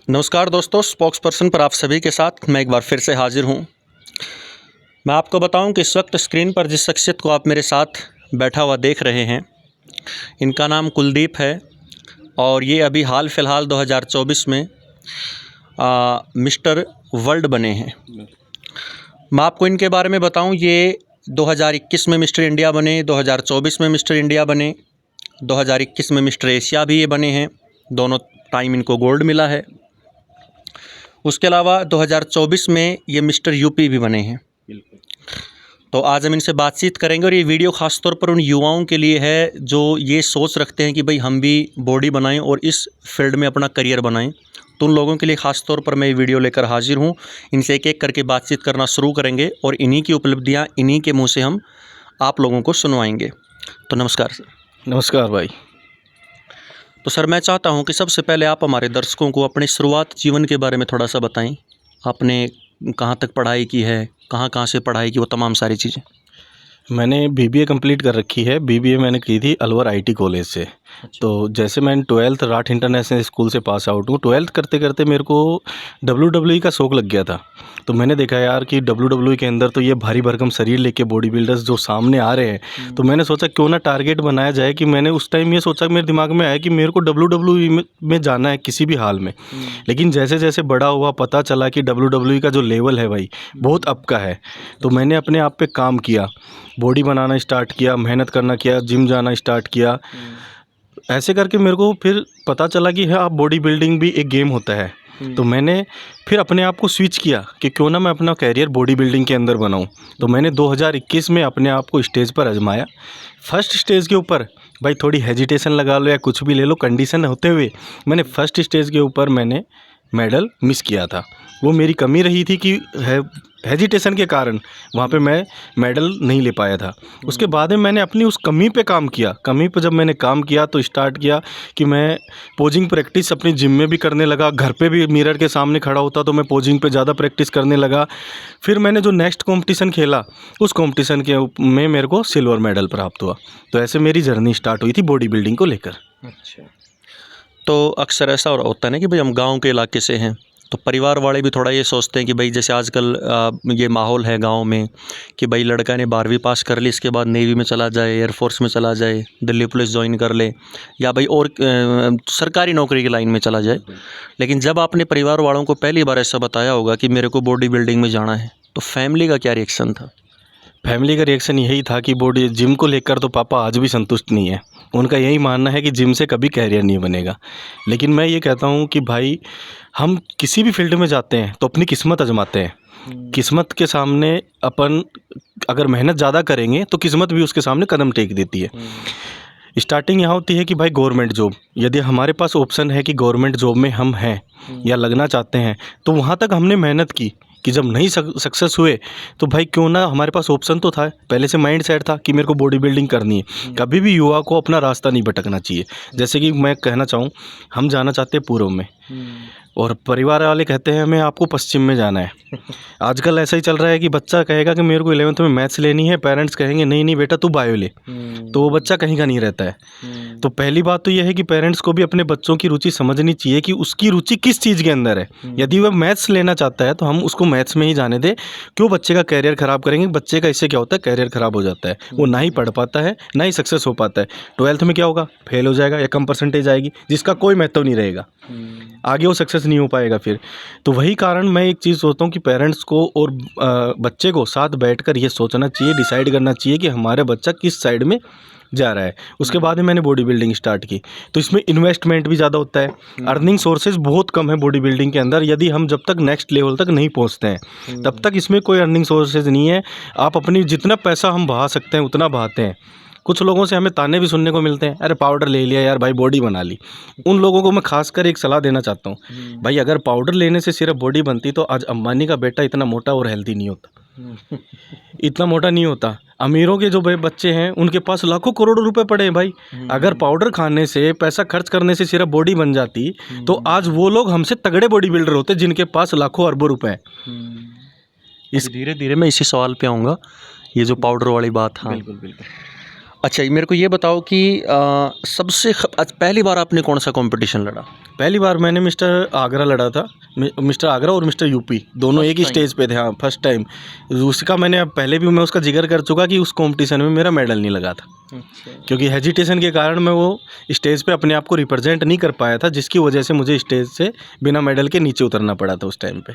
नमस्कार दोस्तों, spokes person पर आप सभी के साथ मैं एक बार फिर से हाजिर हूँ। मैं आपको बताऊं कि इस वक्त स्क्रीन पर जिस शख्सियत को आप मेरे साथ बैठा हुआ देख रहे हैं, इनका नाम कुलदीप है और ये अभी हाल फ़िलहाल 2024 में मिस्टर वर्ल्ड बने हैं। मैं आपको इनके बारे में बताऊं, ये 2021 में मिस्टर इंडिया बने, 2024 में मिस्टर इंडिया बने, 2021 में मिस्टर एशिया भी ये बने हैं। दोनों टाइम इनको गोल्ड मिला है। उसके अलावा 2024 में ये मिस्टर यूपी भी बने हैं। तो आज हम इनसे बातचीत करेंगे और ये वीडियो ख़ास तौर पर उन युवाओं के लिए है जो ये सोच रखते हैं कि भाई हम भी बॉडी बनाएं और इस फील्ड में अपना करियर बनाएं। तो उन लोगों के लिए ख़ास तौर पर मैं ये वीडियो लेकर हाजिर हूँ। इनसे एक एक करके बातचीत करना शुरू करेंगे और इन्हीं की उपलब्धियाँ इन्हीं के मुँह से हम आप लोगों को सुनवाएंगे। तो नमस्कार सर। नमस्कार भाई। तो सर, मैं चाहता हूं कि सबसे पहले आप हमारे दर्शकों को अपने शुरुआत जीवन के बारे में थोड़ा सा बताएं। आपने कहां तक पढ़ाई की है, कहां से पढ़ाई की, वो तमाम सारी चीज़ें। मैंने बीबीए कंप्लीट कर रखी है। बीबीए मैंने की थी अलवर आईटी कॉलेज से। तो जैसे मैंने 12th राठ इंटरनेशनल स्कूल से पास आउट हूँ। 12th करते करते मेरे को WWE का शौक़ लग गया था। तो मैंने देखा यार कि WWE के अंदर तो ये भारी भरकम शरीर लेके बॉडी बिल्डर्स जो सामने आ रहे हैं, तो मैंने सोचा क्यों ना टारगेट बनाया जाए। कि मैंने उस टाइम ये सोचा, मेरे दिमाग में आया कि मेरे को WWE में जाना है किसी भी हाल में। लेकिन जैसे जैसे बड़ा हुआ पता चला कि WWE का जो लेवल है भाई बहुत अप का है। तो मैंने अपने आप पे काम किया, बॉडी बनाना स्टार्ट किया, मेहनत करना किया, जिम जाना स्टार्ट किया। ऐसे करके मेरे को फिर पता चला कि हाँ, बॉडी बिल्डिंग भी एक गेम होता है। तो मैंने फिर अपने आप को स्विच किया कि क्यों ना मैं अपना कैरियर बॉडी बिल्डिंग के अंदर बनाऊं। तो मैंने 2021 में अपने आप को स्टेज पर आजमाया। फर्स्ट स्टेज के ऊपर भाई थोड़ी हेजिटेशन लगा लो या कुछ भी ले लो, कंडीशन होते हुए मैंने फर्स्ट स्टेज के ऊपर मैंने मेडल मिस किया था। वो मेरी कमी रही थी कि हेजिटेशन के कारण वहाँ पे मैं मेडल नहीं ले पाया था। उसके बाद में मैंने अपनी उस कमी पे काम किया। कमी पे जब मैंने काम किया तो स्टार्ट किया कि मैं पोजिंग प्रैक्टिस अपनी जिम में भी करने लगा। घर पे भी मिरर के सामने खड़ा होता तो मैं पोजिंग पे ज़्यादा प्रैक्टिस करने लगा। फिर मैंने जो नेक्स्ट कॉम्पिटिशन खेला, उस कॉम्पिटिशन के में मेरे को सिल्वर मेडल प्राप्त हुआ। तो ऐसे मेरी जर्नी स्टार्ट हुई थी बॉडी बिल्डिंग को लेकर। अच्छा, तो अक्सर ऐसा होता है ना कि भाई हम गांव के इलाके से हैं, तो परिवार वाले भी थोड़ा ये सोचते हैं कि भाई जैसे आजकल ये माहौल है गांव में कि भाई लड़का ने 12वीं पास कर ली, इसके बाद नेवी में चला जाए, एयरफोर्स में चला जाए, दिल्ली पुलिस ज्वाइन कर ले या भाई और सरकारी नौकरी की लाइन में चला जाए। लेकिन जब आपने परिवार वालों को पहली बार ऐसा बताया होगा कि मेरे को बॉडी बिल्डिंग में जाना है, तो फैमिली का क्या रिएक्शन था? फैमिली का रिएक्शन यही था कि बॉडी जिम को लेकर तो पापा आज भी संतुष्ट नहीं है। उनका यही मानना है कि जिम से कभी कैरियर नहीं बनेगा। लेकिन मैं ये कहता हूँ कि भाई हम किसी भी फील्ड में जाते हैं तो अपनी किस्मत आजमाते हैं। किस्मत के सामने अपन अगर मेहनत ज़्यादा करेंगे तो किस्मत भी उसके सामने कदम टेक देती है। स्टार्टिंग यहाँ होती है कि भाई गवर्नमेंट जॉब, यदि हमारे पास ऑप्शन है कि गवर्नमेंट जॉब में हम हैं या लगना चाहते हैं, तो वहाँ तक हमने मेहनत की कि जब नहीं सक्सेस हुए तो भाई क्यों ना, हमारे पास ऑप्शन तो था, पहले से माइंड सेट था कि मेरे को बॉडी बिल्डिंग करनी है। कभी भी युवा को अपना रास्ता नहीं भटकना चाहिए। जैसे कि मैं कहना चाहूँ, हम जाना चाहते हैं पूर्व में और परिवार वाले कहते हैं हमें आपको पश्चिम में जाना है। आजकल ऐसा ही चल रहा है कि बच्चा कहेगा कि मेरे को 11th में मैथ्स लेनी है, पेरेंट्स कहेंगे नहीं नहीं बेटा तू बायो ले, तो वो बच्चा कहीं का नहीं रहता है। तो पहली बात तो यह है कि पेरेंट्स को भी अपने बच्चों की रुचि समझनी चाहिए कि उसकी रुचि किस चीज़ के अंदर है। यदि वह मैथ्स लेना चाहता है तो हम उसको मैथ्स में ही जाने दें। क्यों बच्चे का कैरियर ख़राब करेंगे? बच्चे का इससे क्या होता है, कैरियर ख़राब हो जाता है, वो ना ही पढ़ पाता है ना ही सक्सेस हो पाता है। 12th में क्या होगा, फेल हो जाएगा या कम परसेंटेज आएगी जिसका कोई महत्व नहीं रहेगा, आगे वो सक्सेस नहीं हो पाएगा फिर। तो वही कारण मैं एक चीज़ सोचता हूँ कि पेरेंट्स को और बच्चे को साथ बैठकर ये सोचना चाहिए, डिसाइड करना चाहिए कि हमारा बच्चा किस साइड में जा रहा है। उसके बाद में मैंने बॉडी बिल्डिंग स्टार्ट की। तो इसमें इन्वेस्टमेंट भी ज़्यादा होता है, अर्निंग सोर्सेज बहुत कम है बॉडी बिल्डिंग के अंदर। यदि हम जब तक नेक्स्ट लेवल तक नहीं पहुंचते हैं तब तक इसमें कोई अर्निंग सोर्सेज नहीं है। आप अपनी जितना पैसा हम बहा सकते हैं उतना बहाते हैं। कुछ लोगों से हमें ताने भी सुनने को मिलते हैं, अरे पाउडर ले लिया यार भाई, बॉडी बना ली। उन लोगों को मैं खासकर एक सलाह देना चाहता हूँ, भाई अगर पाउडर लेने से सिर्फ बॉडी बनती तो आज अंबानी का बेटा इतना मोटा और हेल्दी नहीं होता। इतना मोटा नहीं होता। अमीरों के जो भाई बच्चे हैं उनके पास लाखों करोड़ों रुपए पड़े हैं भाई। अगर पाउडर खाने से, पैसा खर्च करने से सिर्फ बॉडी बन जाती तो आज वो लोग हमसे तगड़े बॉडी बिल्डर होते जिनके पास लाखों अरबों रुपए हैं। धीरे धीरे मैं इसी सवाल पे आऊँगा, ये जो पाउडर वाली बात। हाँ बिल्कुल बिल्कुल। अच्छा, मेरे को ये बताओ कि पहली बार आपने कौन सा कंपटीशन लड़ा? पहली बार मैंने मिस्टर आगरा लड़ा था। मिस्टर आगरा और मिस्टर यूपी दोनों First एक ही time? स्टेज पे थे। हाँ, फर्स्ट टाइम। उसका मैंने अब पहले भी मैं उसका जिक्र कर चुका कि उस कंपटीशन में मेरा मेडल नहीं लगा था, अच्छा। क्योंकि हेजिटेशन के कारण मैं वो स्टेज पे अपने आप को रिप्रेजेंट नहीं कर पाया था, जिसकी वजह से मुझे स्टेज से बिना मेडल के नीचे उतरना पड़ा था उस टाइम पे।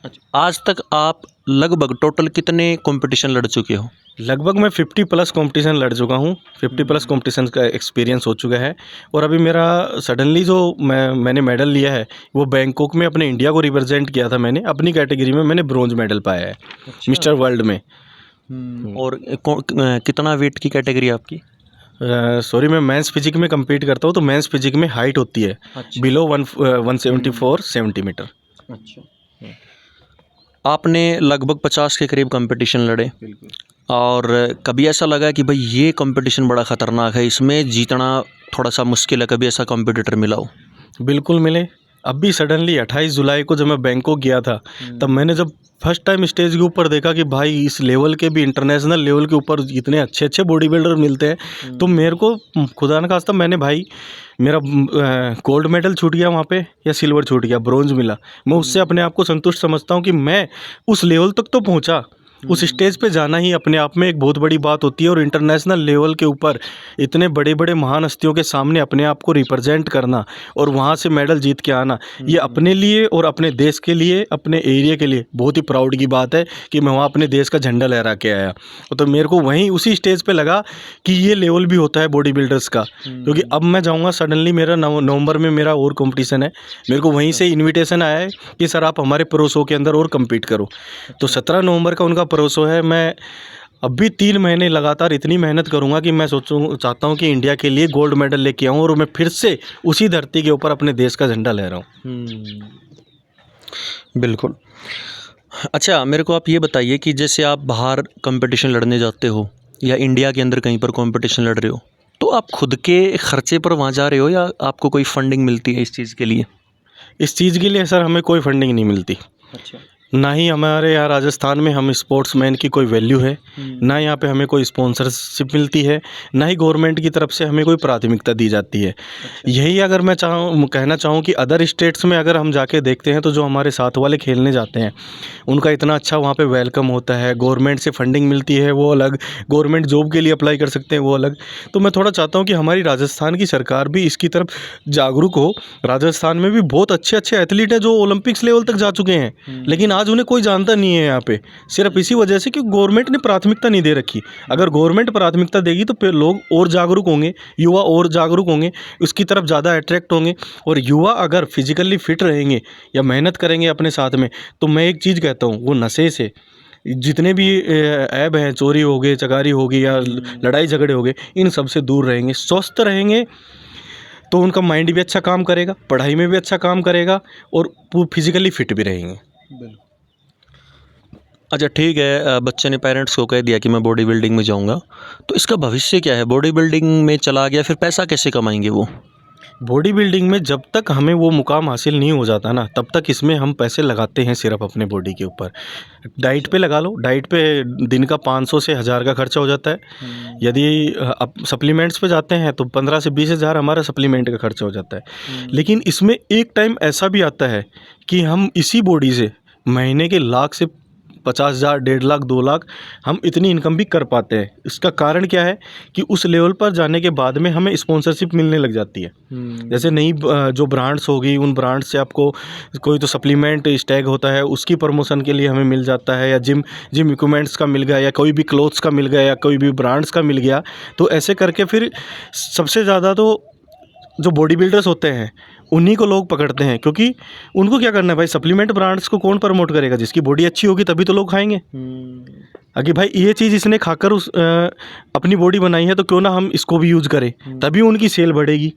अच्छा, आज तक आप लगभग टोटल कितने कंपटीशन लड़ चुके हो? लगभग मैं 50 प्लस कंपटीशन लड़ चुका हूँ। 50 प्लस कंपटीशन का एक्सपीरियंस हो चुका है। और अभी मेरा सडनली जो मैंने मेडल लिया है वो बैंकॉक में अपने इंडिया को रिप्रेजेंट किया था। मैंने अपनी कैटेगरी में मैंने ब्रॉन्ज मेडल पाया है मिस्टर वर्ल्ड में। और कितना वेट की कैटेगरी है आपकी? सॉरी, मैं मेंस फिजिक में compete करता हूँ। तो मेंस फिजिक में हाइट होती है अच्छा। Below 174 centimetre. अच्छा। आपने लगभग 50 के करीब कंपटीशन लड़े, और कभी ऐसा लगा कि भाई ये कंपटीशन बड़ा ख़तरनाक है, इसमें जीतना थोड़ा सा मुश्किल है, कभी ऐसा कंपटीटर मिला हो? बिल्कुल मिले। अभी सडनली 28 जुलाई को जब मैं बैंकॉक गया था, तब मैंने जब फर्स्ट टाइम स्टेज के ऊपर देखा कि भाई इस लेवल के भी, इंटरनेशनल लेवल के ऊपर इतने अच्छे अच्छे बॉडी बिल्डर मिलते हैं, तो मेरे को खुदा न खास्ता मैंने भाई मेरा गोल्ड मेडल छूट गया वहाँ पे या सिल्वर छूट गया, ब्रॉन्ज मिला, मैं उससे अपने आप को संतुष्ट समझता हूँ कि मैं उस लेवल तक तो पहुँचा। उस स्टेज पे जाना ही अपने आप में एक बहुत बड़ी बात होती है। और इंटरनेशनल लेवल के ऊपर इतने बड़े बड़े महान हस्तियों के सामने अपने आप को रिप्रेजेंट करना और वहाँ से मेडल जीत के आना, ये अपने लिए और अपने देश के लिए, अपने एरिया के लिए बहुत ही प्राउड की बात है कि मैं वहाँ अपने देश का झंडा लहरा के आया। तो मेरे को वहीं उसी स्टेज पे लगा कि ये लेवल भी होता है बॉडी बिल्डर्स का। क्योंकि अब मैं जाऊँगा सडनली, मेरा नवंबर में मेरा और कॉम्पिटिशन है, मेरे को वहीं से इन्विटेशन आया है कि सर आप हमारे प्रो शो के अंदर और कम्पीट करो। तो 17 नवंबर का उनका प्रो शो है। मैं अभी 3 महीने लगातार इतनी मेहनत करूंगा कि मैं चाहता हूं कि इंडिया के लिए गोल्ड मेडल लेके आऊं और मैं फिर से उसी धरती के ऊपर अपने देश का झंडा लहराऊं। बिल्कुल। अच्छा, मेरे को आप ये बताइए कि जैसे आप बाहर कंपटीशन लड़ने जाते हो या इंडिया के अंदर कहीं पर कंपटीशन लड़ रहे हो, तो आप खुद के खर्चे पर वहाँ जा रहे हो या आपको कोई फंडिंग मिलती है इस चीज़ के लिए? इस चीज़ के लिए सर हमें कोई फंडिंग नहीं मिलती। अच्छा। ना ही हमारे यहाँ राजस्थान में हम स्पोर्ट्समैन की कोई वैल्यू है, ना यहाँ पे हमें कोई स्पॉन्सरशिप मिलती है, ना ही गवर्नमेंट की तरफ से हमें कोई प्राथमिकता दी जाती है। यही अगर मैं कहना चाहूँ कि अदर स्टेट्स में अगर हम जाके देखते हैं तो जो हमारे साथ वाले खेलने जाते हैं उनका इतना अच्छा वहाँ पे वेलकम होता है, गवर्नमेंट से फंडिंग मिलती है वो अलग, गवर्नमेंट जॉब के लिए अप्लाई कर सकते हैं वो अलग। तो मैं थोड़ा चाहता हूँ कि हमारी राजस्थान की सरकार भी इसकी तरफ जागरूक हो। राजस्थान में भी बहुत अच्छे अच्छे एथलीट हैं जो ओलंपिक्स लेवल तक जा चुके हैं, लेकिन आज उन्हें कोई जानता नहीं है यहाँ पे, सिर्फ इसी वजह से कि गवर्नमेंट ने प्राथमिकता नहीं दे रखी। अगर गवर्नमेंट प्राथमिकता देगी तो फिर लोग और जागरूक होंगे, युवा और जागरूक होंगे, उसकी तरफ ज़्यादा अट्रैक्ट होंगे। और युवा अगर फिजिकली फिट रहेंगे या मेहनत करेंगे अपने साथ में, तो मैं एक चीज़ कहता हूँ, वो नशे से जितने भी ऐब हैं, चोरी हो गए, चकारी होगी या लड़ाई झगड़े हो गए, इन सब से दूर रहेंगे, स्वस्थ रहेंगे, तो उनका माइंड भी अच्छा काम करेगा, पढ़ाई में भी अच्छा काम करेगा और फिजिकली फिट भी रहेंगे। अच्छा, ठीक है, बच्चे ने पेरेंट्स को कह दिया कि मैं बॉडी बिल्डिंग में जाऊंगा, तो इसका भविष्य क्या है? बॉडी बिल्डिंग में चला गया, फिर पैसा कैसे कमाएंगे वो? बॉडी बिल्डिंग में जब तक हमें वो मुकाम हासिल नहीं हो जाता ना, तब तक इसमें हम पैसे लगाते हैं सिर्फ अपने बॉडी के ऊपर। डाइट पे लगा लो, डाइट पे दिन का 500 से 1000 का खर्चा हो जाता है। यदि अब सप्लीमेंट्स पे जाते हैं तो 15 से 20 हज़ार हमारा सप्लीमेंट का खर्चा हो जाता है। लेकिन इसमें एक टाइम ऐसा भी आता है कि हम इसी बॉडी से महीने के लाख से 50,000, 1.5 लाख, 2 लाख हम इतनी इनकम भी कर पाते हैं। इसका कारण क्या है कि उस लेवल पर जाने के बाद में हमें स्पॉन्सरशिप मिलने लग जाती है। जैसे नई जो ब्रांड्स होगी, उन ब्रांड्स से आपको कोई तो सप्लीमेंट स्टैग होता है, उसकी प्रमोशन के लिए हमें मिल जाता है, या जिम इक्विपमेंट्स का मिल गया, या कोई भी क्लोथ्स का मिल गया, या कोई भी ब्रांड्स का मिल गया। तो ऐसे करके फिर सबसे ज़्यादा तो जो बॉडी बिल्डर्स होते हैं उन्हीं को लोग पकड़ते हैं, क्योंकि उनको क्या करना है भाई, सप्लीमेंट ब्रांड्स को कौन प्रमोट करेगा? जिसकी बॉडी अच्छी होगी तभी तो लोग खाएंगे। अगर भाई ये चीज़ इसने खाकर अपनी बॉडी बनाई है तो क्यों ना हम इसको भी यूज़ करें, तभी उनकी सेल बढ़ेगी।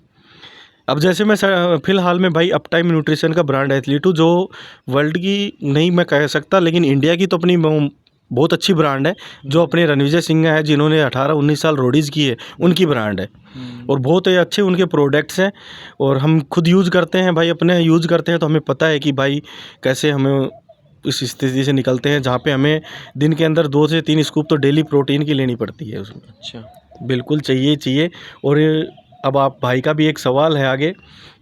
अब जैसे मैं फ़िलहाल में भाई अप टाइम न्यूट्रिशन का ब्रांड एथलीट हूँ, जो वर्ल्ड की नहीं मैं कह सकता, लेकिन इंडिया की तो अपनी बहुत अच्छी ब्रांड है, जो अपने रणविजय सिंह है जिन्होंने 18-19 साल रोडीज़ की है, उनकी ब्रांड है। और बहुत ही अच्छे उनके प्रोडक्ट्स हैं और हम खुद यूज़ करते हैं भाई, अपने यूज़ करते हैं, तो हमें पता है कि भाई कैसे हमें इस स्थिति से निकलते हैं जहाँ पे हमें दिन के अंदर 2 से 3 स्कूप तो डेली प्रोटीन की लेनी पड़ती है उसमें। अच्छा, बिल्कुल चाहिए चाहिए। और अब आप भाई का भी एक सवाल है आगे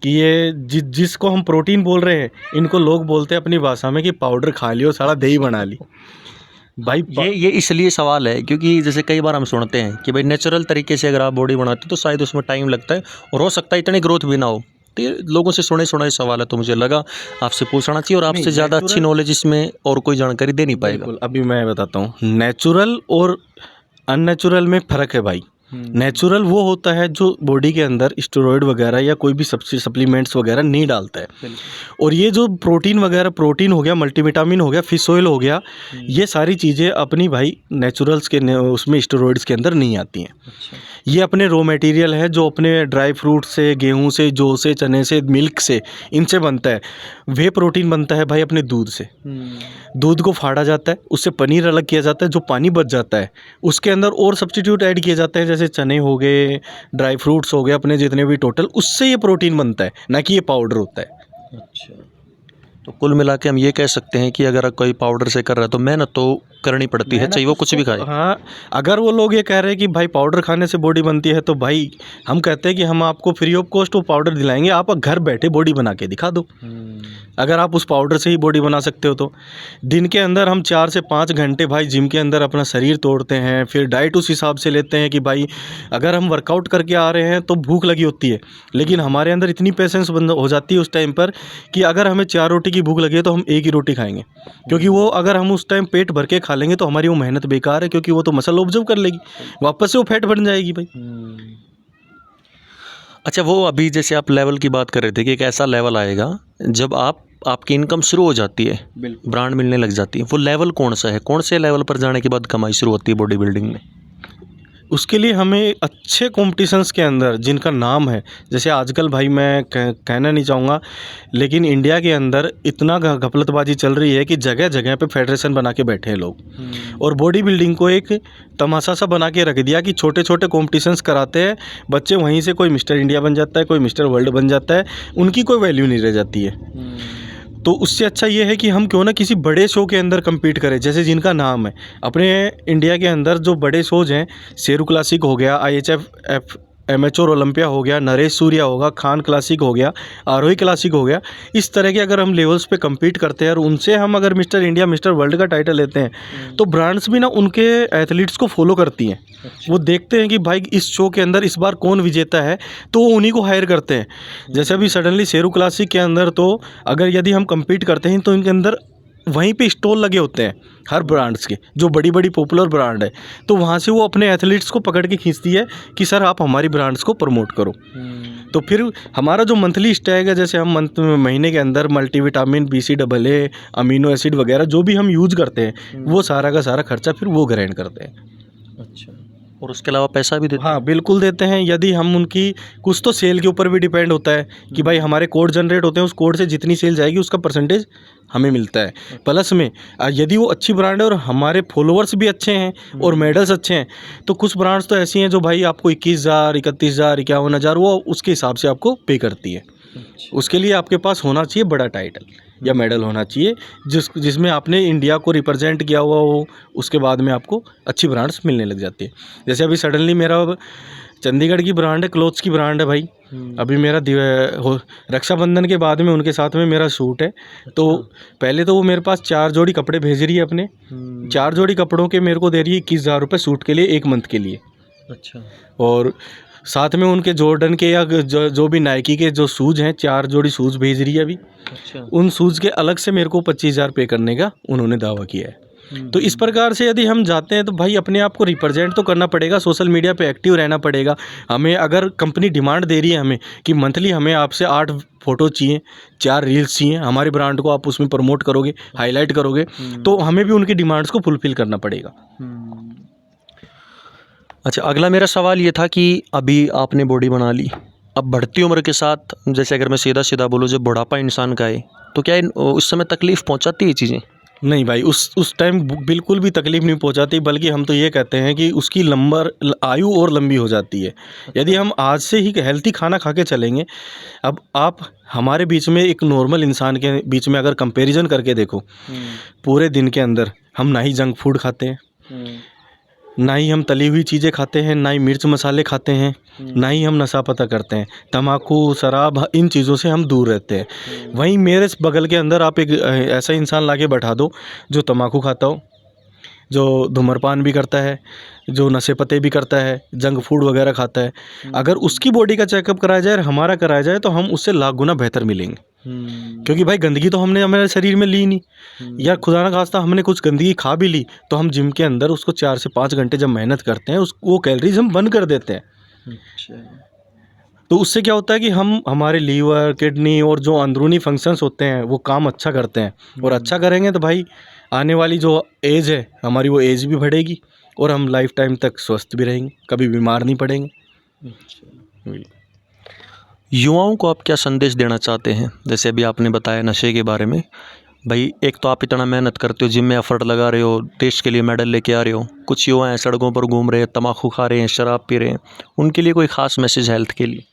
कि ये जिसको हम प्रोटीन बोल रहे हैं, इनको लोग बोलते हैं अपनी भाषा में कि पाउडर खा लियो साला दही बना ली। भाई ये इसलिए सवाल है क्योंकि जैसे कई बार हम सुनते हैं कि भाई नेचुरल तरीके से अगर आप बॉडी बनाते हो तो शायद उसमें टाइम लगता है और हो सकता है इतनी ग्रोथ भी ना हो। तो ये लोगों से सुने सुनाए सवाल है, तो मुझे लगा आपसे पूछना चाहिए और आपसे ज़्यादा अच्छी नॉलेज इसमें और कोई जानकारी दे नहीं पाएगा। बिल्कुल, अभी मैं बताता हूँ, नेचुरल और अननेचुरल में फ़र्क है भाई। नेचुरल वो होता है जो बॉडी के अंदर स्टेरॉइड वगैरह या कोई भी सप्लीमेंट्स वगैरह नहीं डालता है। और ये जो प्रोटीन वगैरह, प्रोटीन हो गया, मल्टीविटामिन हो गया, फिश ऑयल हो गया, ये सारी चीज़ें अपनी भाई नेचुरल्स के उसमें स्टेरॉइड्स के अंदर नहीं आती हैं। ये अपने रॉ मटेरियल है जो अपने ड्राई फ्रूट से, गेहूं से, जौ से, चने से, मिल्क से, इनसे बनता है। वे प्रोटीन बनता है भाई अपने दूध से। दूध को फाड़ा जाता है, उससे पनीर अलग किया जाता है, जो पानी बच जाता है उसके अंदर और सब्स्टिट्यूट ऐड किए जाते हैं, जैसे चने हो गए, ड्राई फ्रूट्स हो गए, अपने जितने भी टोटल, उससे ये प्रोटीन बनता है, ना कि ये पाउडर होता है। अच्छा, तो कुल मिला के हम ये कह सकते हैं कि अगर कोई पाउडर से कर रहा है तो मेहनत तो करनी पड़ती है, चाहे वो कुछ भी खाए। हाँ, अगर वो लोग ये कह रहे हैं कि भाई पाउडर खाने से बॉडी बनती है, तो भाई हम कहते हैं कि हम आपको फ्री ऑफ कॉस्ट वो पाउडर दिलाएंगे, आप घर बैठे बॉडी बना के दिखा दो। अगर आप उस पाउडर से ही बॉडी बना सकते हो तो दिन के अंदर हम 4 से 5 घंटे भाई जिम के अंदर अपना शरीर तोड़ते हैं, फिर डाइट उस हिसाब से लेते हैं कि भाई अगर हम वर्कआउट करके आ रहे हैं तो भूख लगी होती है, लेकिन हमारे अंदर इतनी पेशेंस हो जाती है उस टाइम पर कि अगर हमें 4 रोटी की भूख लगी है तो हम 1 ही रोटी खाएंगे, क्योंकि वो अगर हम उस टाइम पेट भर के खा लेंगे तो हमारी वो मेहनत बेकार है, क्योंकि वो तो मसल ऑब्जर्व कर लेगी, वापस से वो फैट बन जाएगी भाई। अच्छा, वो अभी जैसे आप लेवल की बात कर रहे थे कि एक ऐसा लेवल आएगा जब आपकी इनकम शुरू हो जाती है, ब्रांड मिलने लग जाती है, वो लेवल कौन सा है? कौन से लेवल पर जाने के बाद कमाई शुरू होती है बॉडी बिल्डिंग में? उसके लिए हमें अच्छे कॉम्पिटिशन्स के अंदर जिनका नाम है, जैसे आजकल भाई मैं कहना नहीं चाहूँगा, लेकिन इंडिया के अंदर इतना घपलतबाजी चल रही है कि जगह जगह पे फेडरेशन बना के बैठे हैं लोग, और बॉडी बिल्डिंग को एक तमाशा सा बना के रख दिया कि छोटे छोटे कॉम्पिटिशन्स कराते हैं बच्चे, वहीं से कोई मिस्टर इंडिया बन जाता है, कोई मिस्टर वर्ल्ड बन जाता है, उनकी कोई वैल्यू नहीं रह जाती है। तो उससे अच्छा ये है कि हम क्यों ना किसी बड़े शो के अंदर compete करें, जैसे जिनका नाम है अपने इंडिया के अंदर जो बड़े शोज हैं, शेरू क्लासिक हो गया, IHF एमेच्योर ओलंपिया हो गया, नरेश सूर्या होगा, खान क्लासिक हो गया, आरोही क्लासिक हो गया, इस तरह के अगर हम लेवल्स पे compete करते हैं और उनसे हम अगर मिस्टर इंडिया, मिस्टर वर्ल्ड का टाइटल लेते हैं, तो ब्रांड्स भी ना उनके एथलीट्स को फॉलो करती हैं। वो देखते हैं कि भाई इस शो के अंदर इस बार कौन विजेता है, तो वो उन्हीं को हायर करते हैं। जैसे अभी सडनली शेरू क्लासिक के अंदर, तो अगर यदि हम compete करते हैं तो इनके अंदर वहीं पे स्टॉल लगे होते हैं हर ब्रांड्स के, जो बड़ी बड़ी पॉपुलर ब्रांड है, तो वहाँ से वो अपने एथलीट्स को पकड़ के खींचती है कि सर आप हमारी ब्रांड्स को प्रमोट करो। तो फिर हमारा जो मंथली स्टैग है, जैसे हम महीने के अंदर मल्टीविटामिन, BCAA, अमीनो एसिड वगैरह जो भी हम यूज़ करते हैं, वो सारा का सारा खर्चा फिर वो ग्रहण करते हैं। अच्छा, और उसके अलावा पैसा भी देते हैं? हाँ बिल्कुल देते हैं। यदि हम उनकी, कुछ तो सेल के ऊपर भी डिपेंड होता है कि भाई हमारे कोड जनरेट होते हैं, उस कोड से जितनी सेल जाएगी उसका परसेंटेज हमें मिलता है। प्लस में यदि वो अच्छी ब्रांड है और हमारे फॉलोअर्स भी अच्छे हैं और मेडल्स अच्छे हैं, तो कुछ ब्रांड्स तो ऐसी हैं जो भाई आपको 21,000, 31,000, 51,000 वो उसके हिसाब से आपको पे करती है। उसके लिए आपके पास होना चाहिए बड़ा टाइटल या मेडल होना चाहिए, जिसमें आपने इंडिया को रिप्रेजेंट किया हुआ हो, उसके बाद में आपको अच्छी ब्रांड्स मिलने लग जाती है। जैसे अभी सडनली मेरा चंडीगढ़ की ब्रांड है, क्लोथ्स की ब्रांड है भाई, अभी मेरा रक्षाबंधन के बाद में उनके साथ में मेरा शूट है, तो पहले तो वो मेरे पास 4 जोड़ी कपड़े भेज रही है अपने, 4 जोड़ी कपड़ों के मेरे को दे रही है 21,000 रुपये सूट के लिए 1 मंथ के लिए। अच्छा, और साथ में उनके जॉर्डन के या जो भी नाइकी के जो शूज़ हैं, 4 जोड़ी शूज़ भेज रही है अभी। अच्छा, उन शूज़ के अलग से मेरे को 25,000 पे करने का उन्होंने दावा किया है। तो इस प्रकार से यदि हम जाते हैं तो भाई अपने आप को रिप्रेजेंट तो करना पड़ेगा, सोशल मीडिया पे एक्टिव रहना पड़ेगा हमें। अगर कंपनी डिमांड दे रही है हमें कि मंथली हमें आपसे 8 फ़ोटो चाहिए, 4 रील्स चाहिए, हमारी ब्रांड को आप उसमें प्रमोट करोगे, हाईलाइट करोगे, तो हमें भी उनकी डिमांड्स को फुलफ़िल करना पड़ेगा। अच्छा, अगला मेरा सवाल ये था कि अभी आपने बॉडी बना ली, अब बढ़ती उम्र के साथ, जैसे अगर मैं सीधा सीधा बोलूँ, जब बुढ़ापा इंसान का है, तो क्या उस समय तकलीफ़ पहुंचाती है चीज़ें? नहीं भाई, उस टाइम बिल्कुल भी तकलीफ़ नहीं पहुंचाती, बल्कि हम तो ये कहते हैं कि उसकी आयु और लंबी हो जाती है यदि हम आज से ही हेल्थी खाना खा के चलेंगे। अब आप हमारे बीच में एक नॉर्मल इंसान के बीच में अगर कंपैरिजन करके देखो, पूरे दिन के अंदर हम ना ही जंक फूड खाते हैं, ना ही हम तली हुई चीज़ें खाते हैं, ना ही मिर्च मसाले खाते हैं, ना ही हम नशा पता करते हैं। तम्बाकू, शराब, इन चीज़ों से हम दूर रहते हैं। वहीं मेरे बगल के अंदर आप एक ऐसा इंसान लाके बैठा दो जो तम्बाकू खाता हो, जो धूम्रपान भी करता है, जो नशे पते भी करता है, जंक फूड वगैरह खाता है। अगर उसकी बॉडी का चेकअप कराया जाए और हमारा कराया जाए तो हम उससे लाख गुना बेहतर मिलेंगे। क्योंकि भाई गंदगी तो हमने हमारे शरीर में ली नहीं, या खुदा ना खास्ता हमने कुछ गंदगी खा भी ली तो हम जिम के अंदर उसको 4 से 5 घंटे जब मेहनत करते हैं वो कैलोरीज हम बर्न कर देते हैं। तो उससे क्या होता है कि हम हमारे लीवर, किडनी और जो अंदरूनी फंक्शंस होते हैं वो काम अच्छा करते हैं, और अच्छा करेंगे तो भाई आने वाली जो एज है हमारी वो एज भी बढ़ेगी और हम लाइफ टाइम तक स्वस्थ भी रहेंगे, कभी बीमार नहीं पड़ेंगे। युवाओं को आप क्या संदेश देना चाहते हैं? जैसे अभी आपने बताया नशे के बारे में, भाई एक तो आप इतना मेहनत करते हो, जिम में एफर्ट लगा रहे हो, देश के लिए मेडल लेके आ रहे हो, कुछ युवा हैं सड़कों पर घूम रहे हैं, तम्बाकू खा रहे हैं, शराब पी रहे हैं, उनके लिए कोई ख़ास मैसेज हेल्थ के लिए?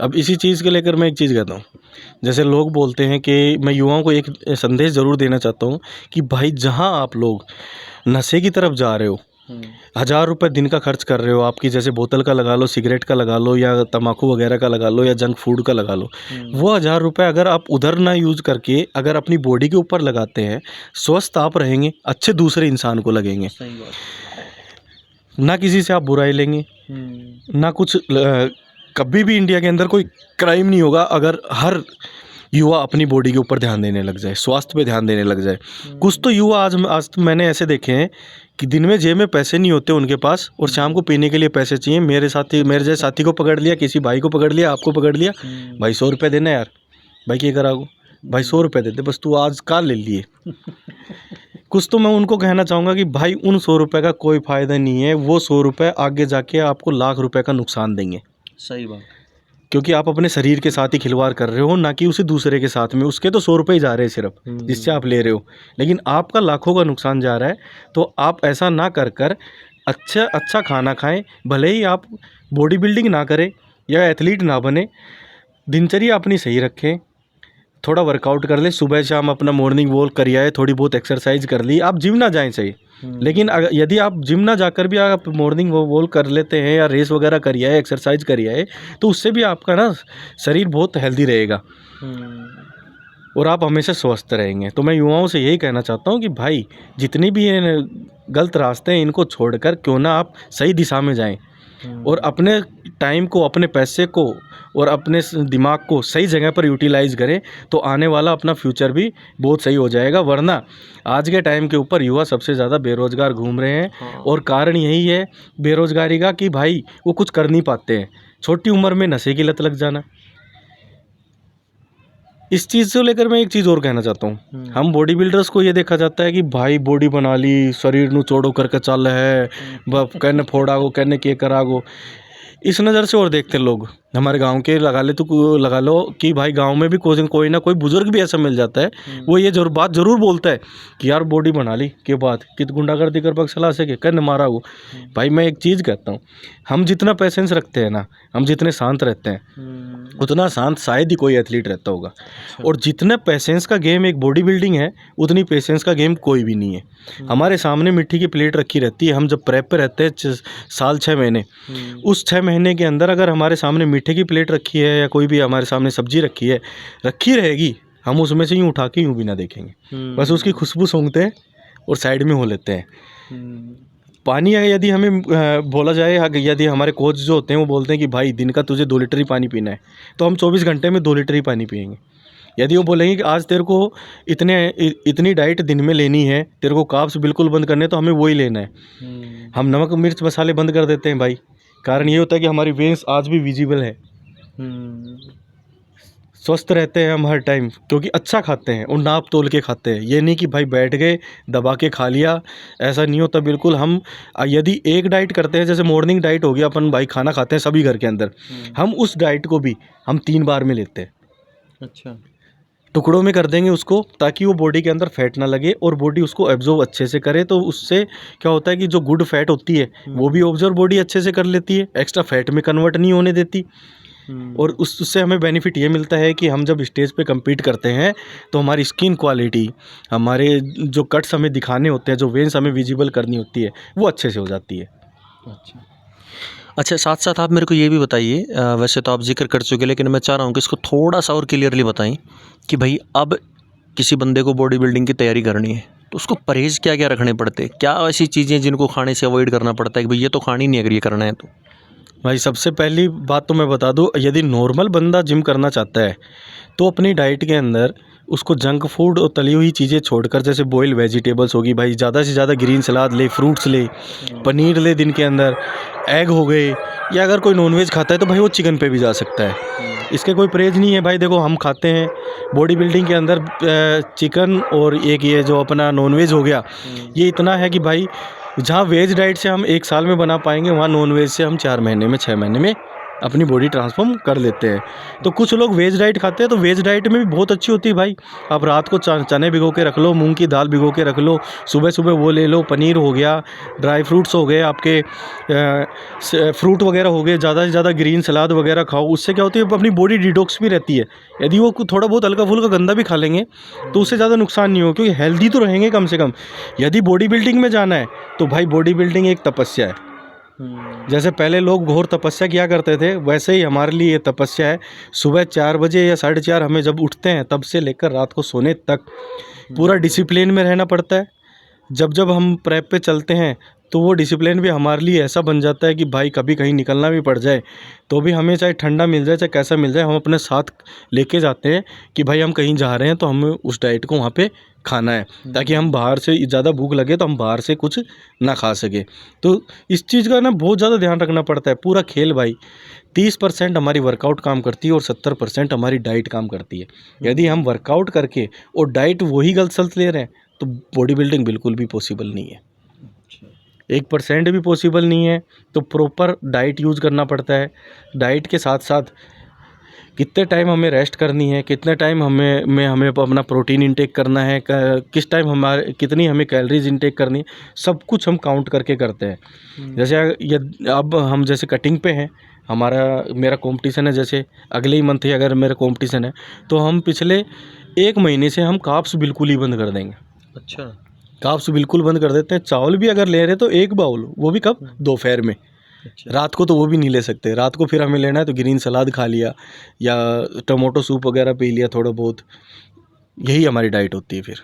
अब इसी चीज़ को लेकर मैं एक चीज़ कहता हूँ, जैसे लोग बोलते हैं कि मैं युवाओं को एक संदेश ज़रूर देना चाहता हूँ कि भाई जहाँ आप लोग नशे की तरफ जा रहे हो, 1000 रुपये दिन का खर्च कर रहे हो, आपकी जैसे बोतल का लगा लो, सिगरेट का लगा लो, या तम्बाकू वगैरह का लगा लो, या जंक फूड का लगा लो, वो 1000 रुपये अगर आप उधर ना यूज़ करके अगर अपनी बॉडी के ऊपर लगाते हैं, स्वस्थ आप रहेंगे, अच्छे दूसरे इंसान को लगेंगे, ना किसी से आप बुराई लेंगे, ना कुछ कभी भी इंडिया के अंदर कोई क्राइम नहीं होगा अगर हर युवा अपनी बॉडी के ऊपर ध्यान देने लग जाए, स्वास्थ्य पे ध्यान देने लग जाए। कुछ तो युवा आज तो मैंने ऐसे देखे हैं कि दिन में जेब में पैसे नहीं होते उनके पास, और शाम को पीने के लिए पैसे चाहिए। मेरे जैसे साथी को पकड़ लिया, किसी भाई को पकड़ लिया, आपको पकड़ लिया, भाई 100 रुपये देना यार, भाई क्या कराओ, भाई 100 रुपये दे दे बस, तू आज का ले लिए। कुछ तो मैं उनको कहना चाहूँगा कि भाई उन 100 रुपये का कोई फ़ायदा नहीं है, वो 100 रुपये आगे जाके आपको लाख रुपये का नुकसान देंगे। सही बात, क्योंकि आप अपने शरीर के साथ ही खिलवाड़ कर रहे हो, ना कि उसे दूसरे के साथ में। उसके तो 100 रुपये ही जा रहे हैं सिर्फ, जिससे आप ले रहे हो, लेकिन आपका लाखों का नुकसान जा रहा है। तो आप ऐसा ना कर अच्छा खाना खाएं, भले ही आप बॉडी बिल्डिंग ना करें या एथलीट ना बने, दिनचर्या अपनी सही रखें, थोड़ा वर्कआउट कर ले, सुबह शाम अपना मॉर्निंग वॉक कर आए, थोड़ी बहुत एक्सरसाइज कर ली। आप जिम ना जाएं सही, लेकिन यदि आप जिम ना जाकर भी आप मॉर्निंग वॉक कर लेते हैं या रेस वगैरह करिए, एक्सरसाइज करिए, तो उससे भी आपका ना शरीर बहुत हेल्दी रहेगा और आप हमेशा स्वस्थ रहेंगे। तो मैं युवाओं से यही कहना चाहता हूँ कि भाई जितने भी ये गलत रास्ते हैं इनको छोड़कर क्यों ना आप सही दिशा में जाएं और अपने टाइम को, अपने पैसे को और अपने दिमाग को सही जगह पर यूटिलाइज़ करें, तो आने वाला अपना फ्यूचर भी बहुत सही हो जाएगा। वरना आज के टाइम के ऊपर युवा सबसे ज़्यादा बेरोज़गार घूम रहे हैं और कारण यही है बेरोज़गारी का कि भाई वो कुछ कर नहीं पाते हैं, छोटी उम्र में नशे की लत लग जाना। इस चीज़ से लेकर मैं एक चीज़ और कहना चाहता हूँ, हम बॉडी बिल्डर्स को ये देखा जाता है कि भाई बॉडी बना ली, शरीर नू चौड़ो करके चल है, कहने फोड़ा गो, कहने के करा गो, इस नज़र से और देखते हैं लोग। हमारे गांव के लगा लो कि भाई गांव में भी कोई ना कोई बुजुर्ग भी ऐसा मिल जाता है, वो ये बात ज़रूर बोलता है कि यार बॉडी बना ली के बाद कित गुंडागर्दी कर पक सला सके कहने मारा वो। भाई मैं एक चीज़ कहता हूँ, हम जितना पेशेंस रखते हैं ना, हम जितने शांत रहते हैं उतना शांत शायद ही कोई एथलीट रहता होगा। और जितना पेशेंस का गेम एक बॉडी बिल्डिंग है, उतनी पेशेंस का गेम कोई भी नहीं है। हमारे सामने मिट्टी की प्लेट रखी रहती है, हम जब प्रेप पे रहते हैं साल 6 महीने, उस 6 महीने के अंदर अगर हमारे सामने मीठे की प्लेट रखी है या कोई भी हमारे सामने सब्जी रखी रहेगी, हम उसमें से यूँ उठा के यूँ भी ना देखेंगे, बस उसकी खुशबू सूंघते हैं और साइड में हो लेते हैं। पानी यदि हमें बोला जाए, यदि हमारे कोच जो होते हैं वो बोलते हैं कि भाई दिन का तुझे 2 लीटर ही पानी पीना है, तो हम 24 घंटे में 2 लीटर ही पानी पिएंगे। यदि वो बोलेंगे कि आज तेरे को इतनी डाइट दिन में लेनी है, तेरे को कार्ब्स बिल्कुल बंद करने, तो हमें वही लेना है। हम नमक मिर्च मसाले बंद कर देते हैं भाई। कारण ये होता है कि हमारी वेन्स आज भी विजिबल है, स्वस्थ रहते हैं हम हर टाइम, क्योंकि अच्छा खाते हैं और नाप तोल के खाते हैं। ये नहीं कि भाई बैठ गए दबा के खा लिया, ऐसा नहीं होता बिल्कुल। हम यदि एक डाइट करते हैं, जैसे मॉर्निंग डाइट हो गया, अपन भाई खाना खाते हैं सभी घर के अंदर, हम उस डाइट को भी हम 3 बार में लेते हैं। अच्छा, टुकड़ों में कर देंगे उसको, ताकि वो बॉडी के अंदर फैट ना लगे और बॉडी उसको एब्जॉर्ब अच्छे से करे। तो उससे क्या होता है कि जो गुड फैट होती है वो भी ऑब्जर्व बॉडी अच्छे से कर लेती है, एक्स्ट्रा फैट में कन्वर्ट नहीं होने देती। और उससे हमें बेनिफिट ये मिलता है कि हम जब स्टेज पे compete करते हैं तो हमारी स्किन क्वालिटी, हमारे जो कट्स हमें दिखाने होते हैं, जो वेन्स हमें विजिबल करनी होती है, वो अच्छे से हो जाती है। अच्छा, साथ साथ आप मेरे को ये भी बताइए, वैसे तो आप जिक्र कर चुके, लेकिन मैं चाह रहा हूँ कि इसको थोड़ा सा और क्लियरली बताएं कि भाई अब किसी बंदे को बॉडी बिल्डिंग की तैयारी करनी है तो उसको परहेज़ क्या क्या रखने पड़ते हैं, क्या ऐसी चीज़ें जिनको खाने से अवॉइड करना पड़ता है कि भाई ये तो खानी नहीं अगर ये करना है तो? भाई सबसे पहली बात तो मैं बता दूं, यदि नॉर्मल बंदा जिम करना चाहता है तो अपनी डाइट के अंदर उसको जंक फूड और तली हुई चीज़ें छोड़कर, जैसे बॉयल वेजिटेबल्स होगी भाई, ज़्यादा से ज़्यादा ग्रीन सलाद ले, फ्रूट्स ले, पनीर ले दिन के अंदर, एग हो गए, या अगर कोई नॉनवेज खाता है तो भाई वो चिकन पे भी जा सकता है। इसके कोई परहेज नहीं है भाई। देखो हम खाते हैं बॉडी बिल्डिंग के अंदर चिकन, और एक ये जो अपना नॉनवेज हो गया, ये इतना है कि भाई जहाँ वेज डाइट से हम 1 साल में बना पाएंगे, वहाँ नॉनवेज से हम 4 महीने में 6 महीने में अपनी बॉडी ट्रांसफॉर्म कर लेते हैं। तो कुछ लोग वेज डाइट खाते हैं, तो वेज डाइट में भी बहुत अच्छी होती है भाई। आप रात को चने भिगो के रख लो, मूंग की दाल भिगो के रख लो, सुबह सुबह वो ले लो, पनीर हो गया, ड्राई फ्रूट्स हो गए आपके, फ्रूट वगैरह हो गए, ज़्यादा से ज़्यादा ग्रीन सलाद वगैरह खाओ। उससे क्या होती है, अपनी बॉडी डिटॉक्स भी रहती है। यदि वो थोड़ा बहुत हल्का फुल्का गंदा भी खा लेंगे तो उससे ज़्यादा नुकसान नहीं हो, क्योंकि हेल्दी तो रहेंगे कम से कम। यदि बॉडी बिल्डिंग में जाना है तो भाई बॉडी बिल्डिंग एक तपस्या है। जैसे पहले लोग घोर तपस्या किया करते थे, वैसे ही हमारे लिए ये तपस्या है। सुबह 4 बजे या 4:30 हमें जब उठते हैं तब से लेकर रात को सोने तक पूरा डिसिप्लिन में रहना पड़ता है। जब जब हम प्रेप पे चलते हैं तो वो डिसिप्लिन भी हमारे लिए ऐसा बन जाता है कि भाई कभी कहीं निकलना भी पड़ जाए तो भी हमें, चाहे ठंडा मिल जाए चाहे कैसा मिल जाए, हम अपने साथ लेके जाते हैं कि भाई हम कहीं जा रहे हैं तो हमें उस डाइट को वहाँ पे खाना है, ताकि हम बाहर से ज़्यादा भूख लगे तो हम बाहर से कुछ ना खा सके। तो इस चीज़ का ना बहुत ज़्यादा ध्यान रखना पड़ता है। पूरा खेल भाई, 30% हमारी वर्कआउट काम करती है और 70% हमारी डाइट काम करती है। यदि हम वर्कआउट करके और डाइट वही गलत सलत ले रहे हैं तो बॉडी बिल्डिंग बिल्कुल भी पॉसिबल नहीं है, 1% भी पॉसिबल नहीं है। तो प्रॉपर डाइट यूज़ करना पड़ता है। डाइट के साथ साथ कितने टाइम हमें रेस्ट करनी है, कितने टाइम हमें अपना प्रोटीन इंटेक करना है, किस टाइम हमारे कितनी हमें कैलोरीज इंटेक करनी है, सब कुछ हम काउंट करके करते हैं। जैसे अब हम जैसे कटिंग पे हैं, मेरा कंपटीशन है, जैसे अगले ही मंथ ही अगर मेरा कंपटीशन है तो हम पिछले 1 महीने से हम कार्ब्स बिल्कुल ही बंद कर देंगे। अच्छा, कार्ब्स बिल्कुल बंद कर देते हैं। चावल भी अगर ले रहे हैं तो 1 बाउल, वो भी कब, दोपहर में। रात को तो वो भी नहीं ले सकते। रात को फिर हमें लेना है तो ग्रीन सलाद खा लिया या टमाटो सूप वगैरह पी लिया थोड़ा बहुत, यही हमारी डाइट होती है फिर।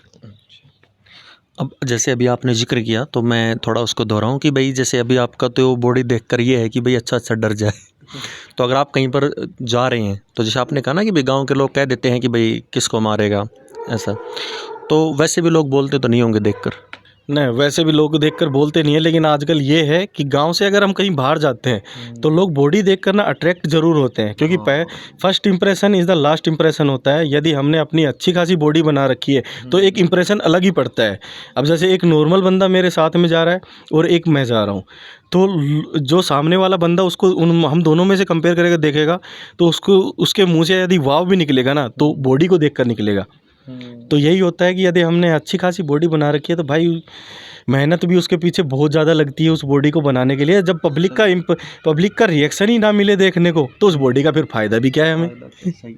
अब जैसे अभी आपने जिक्र किया तो मैं थोड़ा उसको दोहराऊं कि भाई जैसे अभी आपका तो बॉडी देखकर ये है कि भाई अच्छा डर जाए तो अगर आप कहीं पर जा रहे हैं तो जैसे आपने कहा ना कि भाई गांव के लोग कह देते हैं कि भाई किसको मारेगा ऐसा, तो वैसे भी लोग बोलते तो नहीं होंगे देखकर? नहीं, वैसे भी लोग देखकर बोलते नहीं है, लेकिन आजकल ये है कि गांव से अगर हम कहीं बाहर जाते हैं तो लोग बॉडी देखकर ना अट्रैक्ट ज़रूर होते हैं, क्योंकि first impression is the last impression होता है। यदि हमने अपनी अच्छी खासी बॉडी बना रखी है तो एक इंप्रेशन अलग ही पड़ता है। अब जैसे एक नॉर्मल बंदा मेरे साथ में जा रहा है और एक मैं जा रहा हूँ, तो जो सामने वाला बंदा उसको हम दोनों में से कंपेयर करेगा, देखेगा तो उसको उसके मुँह से यदि वाव भी निकलेगा ना तो बॉडी को देख कर निकलेगा। तो यही होता है कि यदि हमने अच्छी खासी बॉडी बना रखी है तो भाई मेहनत भी उसके पीछे बहुत ज़्यादा लगती है उस बॉडी को बनाने के लिए। जब पब्लिक का रिएक्शन ही ना मिले देखने को तो उस बॉडी का फिर फ़ायदा भी क्या है हमें।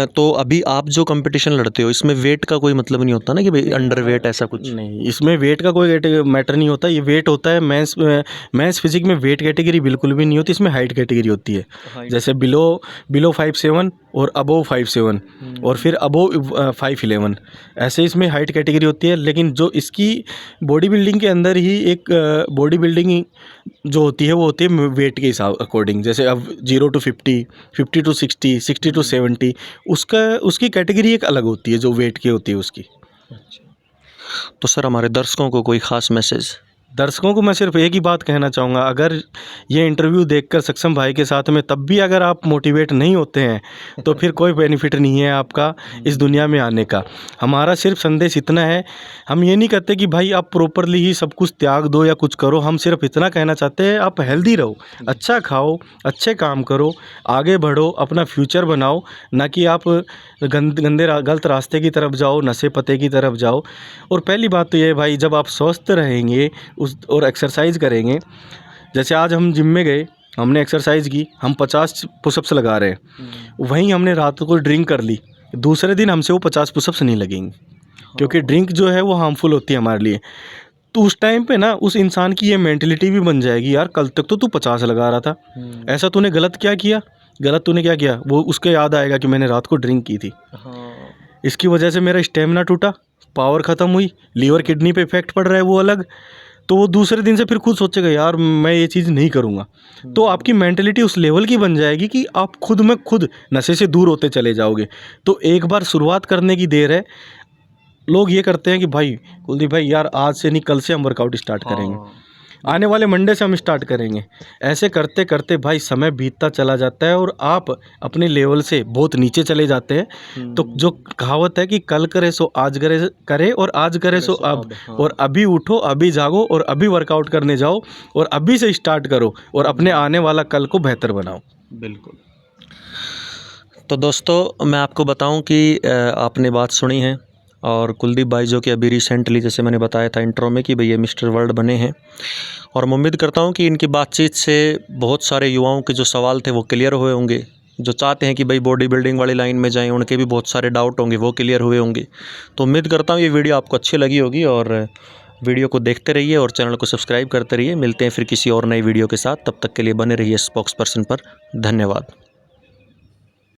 तो अभी आप जो कंपटीशन लड़ते हो इसमें वेट का कोई मतलब नहीं होता ना कि भाई अंडर वेट ऐसा कुछ? नहीं, इसमें वेट का कोई मैटर नहीं होता। ये वेट होता है मेंस फिजिक में वेट कैटेगरी बिल्कुल भी नहीं होती, इसमें हाइट कैटेगरी होती है। जैसे बिलो 5'7" और अबोव 5'7" और फिर अबोव 5'11", ऐसे इसमें हाइट कैटेगरी होती है। लेकिन जो इसकी बॉडी बिल्डिंग के अंदर ही एक बॉडी बिल्डिंग जो होती है वो होती है वेट के हिसाब अकॉर्डिंग। जैसे अब 0 to 50, 50 to 60, 60 to 70, उसकी कैटेगरी एक अलग होती है जो वेट की होती है उसकी। तो सर हमारे दर्शकों को कोई ख़ास मैसेज? दर्शकों को मैं सिर्फ एक ही बात कहना चाहूँगा, अगर ये इंटरव्यू देखकर सक्षम भाई के साथ में तब भी अगर आप मोटिवेट नहीं होते हैं तो फिर कोई बेनिफिट नहीं है आपका इस दुनिया में आने का। हमारा सिर्फ संदेश इतना है, हम ये नहीं कहते कि भाई आप प्रॉपरली ही सब कुछ त्याग दो या कुछ करो। हम सिर्फ इतना कहना चाहते हैं आप हेल्दी रहो, अच्छा खाओ, अच्छे काम करो, आगे बढ़ो, अपना फ्यूचर बनाओ, ना कि आप गंदे गलत रास्ते की तरफ जाओ, नशे पते की तरफ जाओ। और पहली बात तो ये है भाई, जब आप स्वस्थ रहेंगे और एक्सरसाइज करेंगे, जैसे आज हम जिम में गए, हमने एक्सरसाइज की, हम 50 पुशअप्स लगा रहे हैं, वहीं हमने रात को ड्रिंक कर ली, दूसरे दिन हमसे वो 50 पुशअप्स नहीं लगेंगे, क्योंकि ड्रिंक जो है वो हार्मफुल होती है हमारे लिए। तो उस टाइम पे ना उस इंसान की ये मेंटलिटी भी बन जाएगी, यार कल तक तो तू 50 लगा रहा था, ऐसा तूने गलत क्या किया, गलत तूने क्या किया, वो उसके याद आएगा कि मैंने रात को ड्रिंक की थी, इसकी वजह से मेरा स्टेमिना टूटा, पावर ख़त्म हुई, लीवर किडनी पे इफेक्ट पड़ रहा है वो अलग। तो वो दूसरे दिन से फिर खुद सोचेगा यार मैं ये चीज़ नहीं करूँगा। तो आपकी मेंटलिटी उस लेवल की बन जाएगी कि आप खुद में खुद नशे से दूर होते चले जाओगे। तो एक बार शुरुआत करने की देर है। लोग ये करते हैं कि भाई कुलदीप भाई यार आज से नहीं कल से हम वर्कआउट स्टार्ट करेंगे, आने वाले मंडे से हम स्टार्ट करेंगे। ऐसे करते करते भाई समय बीतता चला जाता है और आप अपने लेवल से बहुत नीचे चले जाते हैं। तो जो कहावत है कि कल करे सो आज करे और आज करे सो अब, और अभी उठो, अभी जागो और अभी वर्कआउट करने जाओ और अभी से स्टार्ट करो और अपने आने वाला कल को बेहतर बनाओ। बिल्कुल। तो दोस्तों मैं आपको बताऊं कि आपने बात सुनी है, और कुलदीप भाई जो कि अभी रिसेंटली जैसे मैंने बताया था इंट्रो में कि भाई ये मिस्टर वर्ल्ड बने हैं, और मैं उम्मीद करता हूं कि इनकी बातचीत से बहुत सारे युवाओं के जो सवाल थे वो क्लियर हुए होंगे। जो चाहते हैं कि भाई बॉडी बिल्डिंग वाली लाइन में जाएं, उनके भी बहुत सारे डाउट होंगे, वो क्लियर हुए होंगे। तो उम्मीद करता हूँ ये वीडियो आपको अच्छी लगी होगी, और वीडियो को देखते रहिए और चैनल को सब्सक्राइब करते रहिए। मिलते हैं फिर किसी और नई वीडियो के साथ, तब तक के लिए बने रहिए स्पोक्स पर्सन पर। धन्यवाद।